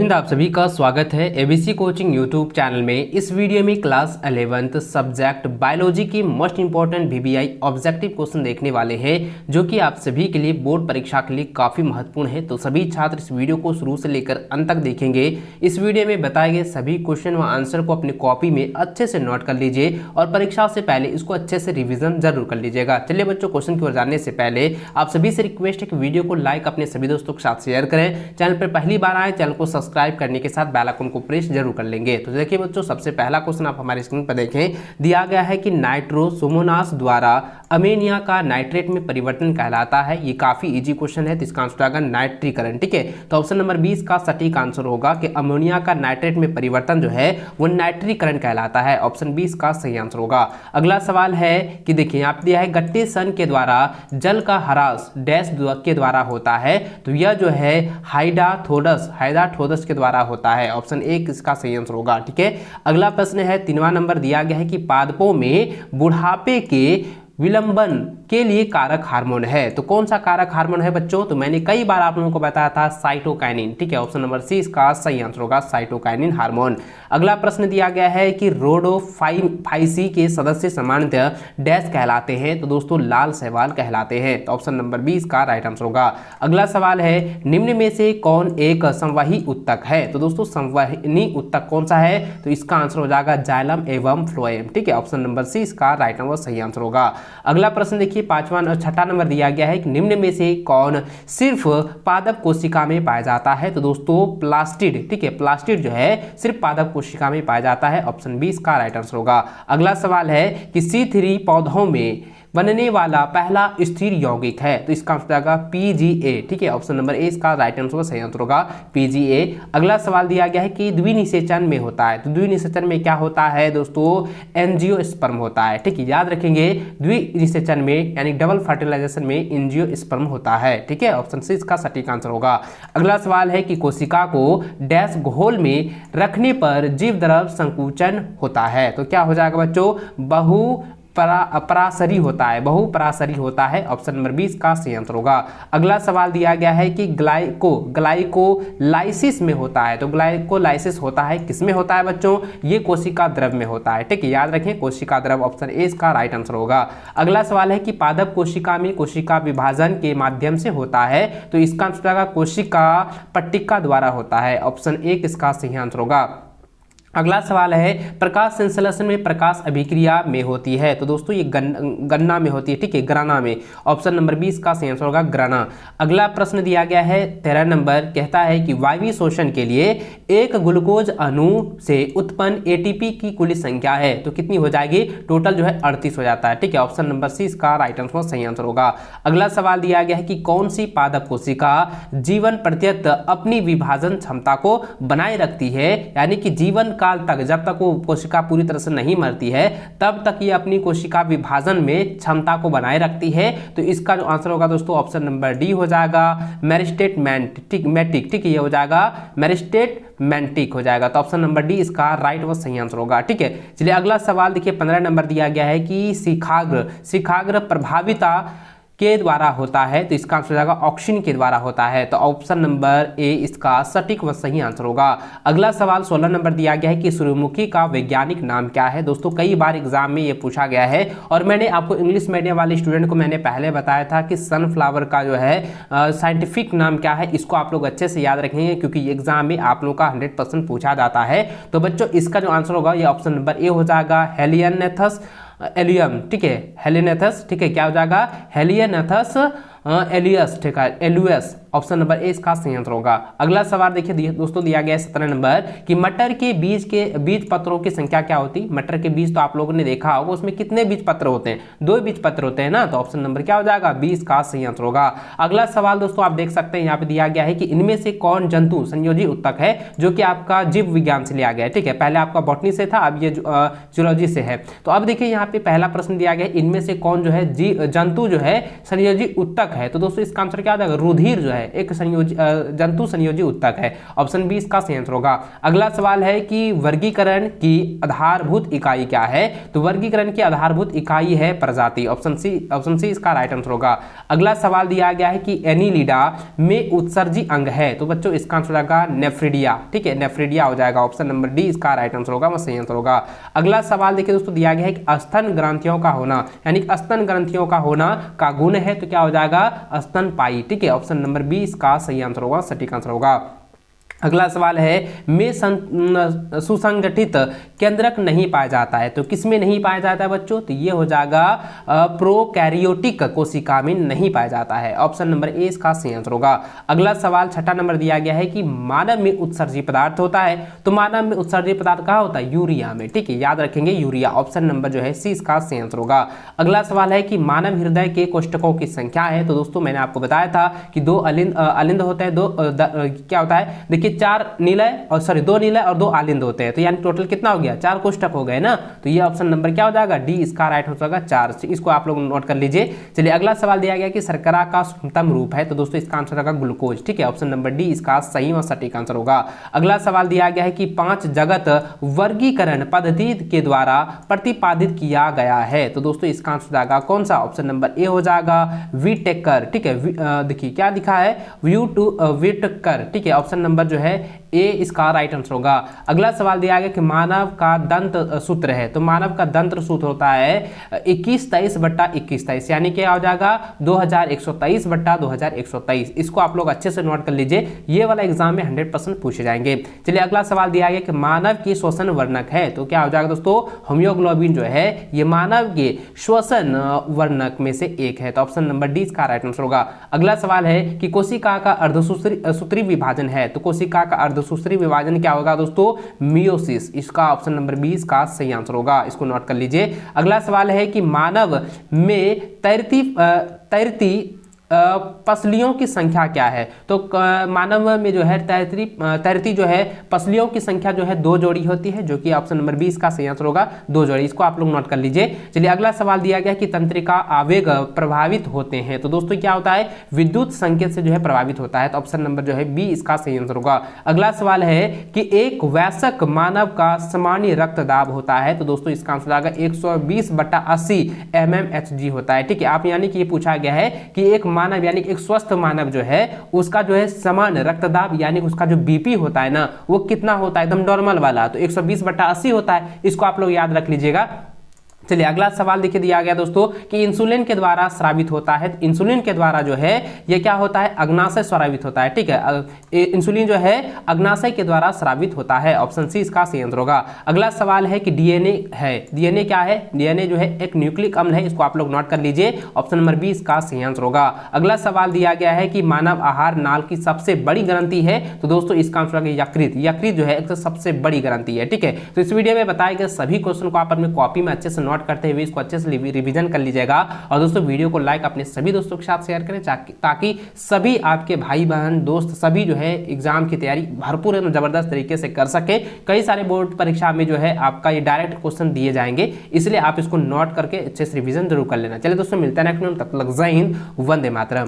हिंद, आप सभी का स्वागत है एबीसी कोचिंग यूट्यूब चैनल में। इस वीडियो में क्लास 11th सब्जेक्ट बायोलॉजी की most important VBI objective question देखने वाले हैं, जो कि आप सभी के लिए बोर्ड परीक्षा के लिए काफ़ी महत्वपूर्ण है। तो सभी छात्र इस वीडियो को शुरू से लेकर अंत तक देखेंगे। इस वीडियो में बताए गए सभी क्वेश्चन व आंसर को अपनी कॉपी में अच्छे से नोट कर लीजिए और परीक्षा से पहले इसको अच्छे से रिविजन जरूर कर लीजिएगा। चलिए बच्चों, क्वेश्चन की ओर जाने से पहले आप सभी से रिक्वेस्ट है कि वीडियो को लाइक अपने सभी दोस्तों के साथ शेयर करें। चैनल पर पहली बार आए, चैनल को सब्सक्राइब करने के साथ बेल आइकन को प्रेस जरूर कर लेंगे। तो देखिए बच्चों, सबसे पहला क्वेश्चन आप हमारे स्क्रीन पर देखें, दिया गया है कि नाइट्रोसोमोनास द्वारा अमोनिया का नाइट्रेट में परिवर्तन कहलाता है। ये काफी इजी क्वेश्चन है, तो इसका आंसर आएगा नाइट्रीकरण। ठीक है, तो ऑप्शन नंबर 20 का सटीक आंसर होगा कि अमोनिया का नाइट्रेट में परिवर्तन जो है वो नाइट्रीकरण कहलाता है। ऑप्शन 20 का सही आंसर होगा। अगला सवाल है कि देखिए यहाँ पे दिया है गट्टे सन के द्वारा जल का ह्रास डैश के द्वारा होता है। तो यह जो है हाइड्रोथोडस के द्वारा होता है। ऑप्शन 1 इसका सही आंसर होगा। ठीक है, अगला प्रश्न है 3वां नंबर दिया गया है कि पादपों में बुढ़ापे के विलंबन के लिए कारक हार्मोन है। तो कौन सा कारक हार्मोन है बच्चों? तो मैंने कई बार आप लोगों को बताया था साइटोकाइनिन। ठीक है, ऑप्शन नंबर सी इसका सही आंसर होगा, साइटोकाइनिन हार्मोन। अगला प्रश्न दिया गया है कि रोडोफाइसी के सदस्य सामान्यतः डैश कहलाते हैं। तो दोस्तों लाल शैवाल कहलाते हैं। तो ऑप्शन नंबर 20 का राइट आंसर होगा। अगला सवाल है निम्न में से कौन एक संवही उत्तक है? तो दोस्तों संवहनी उत्तक कौन सा है? तो इसका आंसर हो जाएगा जाइलम एवं फ्लोएम। ठीक है, ऑप्शन नंबर सी इसका राइट आंसर सही आंसर होगा। अगला प्रश्न देखिए 5वां और 6ठा नंबर दिया गया है कि निम्न में से कौन सिर्फ पादप कोशिका में पाया जाता है? तो दोस्तों प्लास्टिड। ठीक है, प्लास्टिड जो है सिर्फ पादप कोशिका में पाया जाता है। ऑप्शन 20 का राइट आंसर होगा। अगला सवाल है कि C3 पौधों में बनने वाला पहला स्थिर यौगिक है। तो इसका आंसर आएगा PGA। ठीक है, ऑप्शन नंबर ए इसका राइट आंसर सही आंसर होगा, PGA। अगला सवाल दिया गया है कि द्विनिषेचन में होता है। तो द्विनिषेचन में क्या होता है दोस्तों? एंजियोस्पर्म होता है। ठीक है, याद रखेंगे द्विनिषेचन में यानी डबल फर्टिलाइजेशन में एंजियोस्पर्म होता है। ठीक है, ऑप्शन सी इसका सटीक आंसर होगा। अगला सवाल है कि कोशिका को डैश घोल में रखने पर जीव द्रव संकुचन होता है। तो क्या हो जाएगा बच्चों? परासरी होता है, बहुपरासरी होता है। ऑप्शन नंबर 20 का सही आंसर होगा। अगला सवाल दिया गया है कि ग्लाइकोलाइसिस में होता है। तो ग्लाइकोलाइसिस होता है किसमें होता है बच्चों? ये कोशिका द्रव में होता है। ठीक है, याद रखें कोशिका द्रव। ऑप्शन ए इसका राइट आंसर होगा। अगला सवाल है कि पादप कोशिका में कोशिका विभाजन के माध्यम से होता है। तो इसका आंसर कोशिका पट्टिका द्वारा होता है। ऑप्शन 1 इसका सही आंसर होगा। अगला सवाल है प्रकाश संश्लेषण में प्रकाश अभिक्रिया में होती है। तो दोस्तों ये गन्ना में होती है। ठीक है, ग्राना में। ऑप्शन नंबर 20 का सही आंसर होगा ग्राना। अगला प्रश्न दिया गया है 13 नंबर, कहता है कि वायवीय शोषण के लिए एक ग्लूकोज अणु से उत्पन्न ATP की कुल संख्या है। तो कितनी हो जाएगी? टोटल जो है 38 हो जाता है। ठीक है, ऑप्शन नंबर सी इसका राइट आंसर सही आंसर होगा। अगला सवाल दिया गया है कि कौन सी पादप कोशिका जीवन पर्यंत अपनी विभाजन क्षमता को बनाए रखती है, यानी कि जीवन काल तक, जब तक वो कोशिका पूरी तरह से नहीं मरती है तब तक ये अपनी कोशिका विभाजन में क्षमता को बनाए रखती है। तो इसका जो आंसर होगा दोस्तों ऑप्शन नंबर डी हो जाएगा, मेरिस्टेट मैटिक। ठीक है, ये हो जाएगा मेरिस्टेट मैंटिक हो जाएगा। तो ऑप्शन नंबर डी इसका राइट व सही आंसर होगा। ठीक है, चलिए अगला सवाल देखिए 15 नंबर दिया गया है कि शिखाग्र प्रभाविता के द्वारा होता है। तो इसका आंसर हो जाएगा ऑक्सिन के द्वारा होता है। तो ऑप्शन नंबर ए इसका सटीक व सही आंसर होगा। अगला सवाल 16 नंबर दिया गया है कि सूर्यमुखी का वैज्ञानिक नाम क्या है? दोस्तों कई बार एग्जाम में ये पूछा गया है और मैंने आपको इंग्लिश मीडियम वाले स्टूडेंट को मैंने पहले बताया था कि सनफ्लावर का जो है साइंटिफिक नाम क्या है। इसको आप लोग अच्छे से याद रखेंगे क्योंकि एग्जाम में आप लोग का 100% पूछा जाता है। तो बच्चों इसका जो आंसर होगा ये ऑप्शन नंबर ए हो जाएगा, हेलियनेथस एलियम। ठीक है, हेलिनेथस। ठीक है, क्या हो जाएगा? हेलियनेथस एलियस। ठीक है, एलुएस। ऑप्शन नंबर ए इसका सही आंसर होगा। अगला सवाल देखिए दोस्तों दिया गया है 17 नंबर कि मटर के बीज पत्रों की संख्या क्या होती? मटर के बीज तो आप लोगों ने देखा होगा, उसमें कितने बीज पत्र होते हैं? 2 बीज पत्र होते हैं ना। तो ऑप्शन नंबर क्या हो जाएगा? 20 का सही आंसर होगा। अगला सवाल दोस्तों आप देख सकते हैं यहाँ पे दिया गया है कि इनमें से कौन जंतु संयोजी उत्तक है, जो कि आपका जीव विज्ञान से लिया गया है। ठीक है, पहले आपका बॉटनी से था, अब ये जूलॉजी से है। तो अब देखिए यहाँ पे पहला प्रश्न दिया गया है इनमें से कौन जो है जंतु जो है संयोजी उत्तक है। तो दोस्तों इसका आंसर क्या हो जाएगा? रुधिर जो है, है, एक संयोजी जंतु संयोजी उत्तक है। ऑप्शन बी इसका सही आंसर होगा। अगला सवाल है कि वर्गीकरण की आधारभूत इकाई क्या है? तो वर्गीकरण की आधारभूत इकाई है प्रजाति। ऑप्शन सी इसका राइट आंसर होगा। अगला सवाल दिया गया है कि एनीलिडा में उत्सर्जी अंग है, तो बच्चों इसका आंसर होगा नेफ्रिडिया। ठीक है, नेफ्रिडिया हो जाएगा। ऑप्शन नंबर डी इसका राइट आंसर होगा, वो सही आंसर होगा। अगला सवाल देखिए दोस्तों, दिया गया है कि स्तन ग्रंथियों का होना, यानी स्तन ग्रंथियों का होना का गुण है, तो क्या हो जाएगा? स्तनपायी। ठीक है, ऑप्शन नंबर बी इसका सही आंसर होगा, सटीक आंसर होगा। अगला सवाल है में सुसंगठित केंद्रक नहीं पाया जाता है, तो किसमें नहीं पाया जाता है बच्चों? तो ये हो जाएगा प्रोकैरियोटिक कोशिका में नहीं पाया जाता है। ऑप्शन नंबर ए इसका सही आंसर होगा। अगला सवाल छठा नंबर दिया गया है कि मानव में उत्सर्जी पदार्थ होता है, तो मानव में उत्सर्जी पदार्थ कहाँ होता है? यूरिया में। ठीक है, याद रखेंगे यूरिया। ऑप्शन नंबर जो है सी इसका सही आंसर होगा। अगला सवाल है कि मानव हृदय के कोष्ठकों की संख्या है, तो दोस्तों मैंने आपको बताया था कि दो अलिंद होते हैं, क्या होता है देखिए, दो निलय और दो आलिंद होते हैं, तो यानी टोटल कितना हो गया? 4 कोष्ठक हो गए ना, तो ये ऑप्शन नंबर क्या हो जाएगा? डी इसका राइट हो जाएगा 4। इसको आप लोग नोट कर लीजिए। चलिए अगला सवाल दिया गया कि शर्करा का सूक्ष्मतम रूप है, तो दोस्तों इसका आंसर होगा ग्लूकोज। ठीक है, ऑप्शन नंबर डी इसका सही और सटीक आंसर होगा। अगला सवाल दिया गया है कि 5 जगत वर्गीकरण पद्धति के द्वारा प्रतिपादित किया गया है, तो दोस्तों इसका आंसर हो जाएगा कौन सा? ऑप्शन नंबर ए हो जाएगा विटेकर। ठीक है, देखिए क्या लिखा है? विटेकर। ठीक है, ऑप्शन नंबर जो है ए इसका राइट आंसर होगा। अगला सवाल दिया गया कि मानव का दंत सूत्र है, तो मानव का दंत सूत्र होता है 2123/2123, यानी क्या हो जाएगा? 2123/2123। इसको आप लोग अच्छे से नोट कर लीजिए, ये वाला एग्जाम में 100% पूछे जाएंगे। चलिए अगला सवाल दिया गया कि मानव की श्वसन वर्णक है, तो क्या हो जाएगा दोस्तों? होम्योग्लोबिन जो है ये मानव के श्वसन वर्णक में से एक है, तो ऑप्शन नंबर डी इसका राइट आंसर होगा। अगला सवाल है कि कोशिका का अर्धसूत्री विभाजन है, तो कोशिका का अर्धसूत्री विभाजन क्या होगा दोस्तों? मियोसिस। इसका ऑप्शन नंबर 20 का सही आंसर होगा, इसको नोट कर लीजिए। अगला सवाल है कि मानव में तैरती पसलियों की संख्या क्या है, तो मानव में जो है तैरती जो है पसलियों की संख्या जो है 2 जोड़ी होती है, जो कि ऑप्शन नंबर 20 का सही आंसर होगा, 2 जोड़ी। इसको आप लोग नोट कर लीजिए। चलिए अगला सवाल दिया गया कि तंत्रिका आवेग प्रभावित होते हैं, तो दोस्तों क्या होता है? विद्युत संकेत से जो है प्रभावित होता है, तो ऑप्शन नंबर जो है बी इसका सही आंसर होगा। अगला सवाल है कि एक वयस्क मानव का सामान्य रक्तदाब होता है, तो दोस्तों इसका आंसर आएगा 120/80 mmHg होता है। ठीक है, आप यानी कि ये पूछा गया है कि एक मानव यानी एक स्वस्थ मानव जो है उसका जो है समान रक्तदाब यानी उसका जो बीपी होता है ना वो कितना होता है? एकदम नॉर्मल वाला, तो 120/80 होता है। इसको आप लोग याद रख लीजिएगा। चलिए अगला सवाल देखिए दिया गया दोस्तों कि इंसुलिन के द्वारा स्रावित होता है, इंसुलिन के द्वारा जो है ये क्या होता है? अग्नाशय स्रावित होता है। ठीक है, इंसुलिन जो है अग्नाशय के द्वारा स्रावित होता है। ऑप्शन सी इसका सही आंसर होगा। अगला सवाल है कि डीएनए है, डीएनए क्या है? डीएनए जो है एक न्यूक्लिक अम्ल है, इसको आप लोग नोट कर लीजिए। ऑप्शन नंबर बी इसका सही आंसर होगा। अगला सवाल दिया गया है कि मानव आहार नाल की सबसे बड़ी ग्रंथि है, तो दोस्तों इसका आंसर होगा यकृत। यकृत जो है एक सबसे बड़ी ग्रंथि है। ठीक है, तो इस वीडियो में बताए गए सभी क्वेश्चन को आप अपनी कॉपी में अच्छे से नोट करते हुए इसको अच्छे से रिवीजन कर लीजिएगा। और दोस्तों वीडियो को लाइक अपने सभी दोस्तों के साथ शेयर करें ताकि सभी आपके भाई बहन दोस्त सभी जो है एग्जाम की तैयारी भरपूर एवं जबरदस्त तरीके से कर सके। कई सारे बोर्ड परीक्षा में जो है आपका ये डायरेक्ट क्वेश्चन दिए जाएंगे, इसलिए आप इसको नोट करके अच्छे से रिवीजन जरूर कर लेना। चलिए दोस्तों मिलते हैं नेक्स्ट में, तब तक जय हिंद, वंदे मातरम।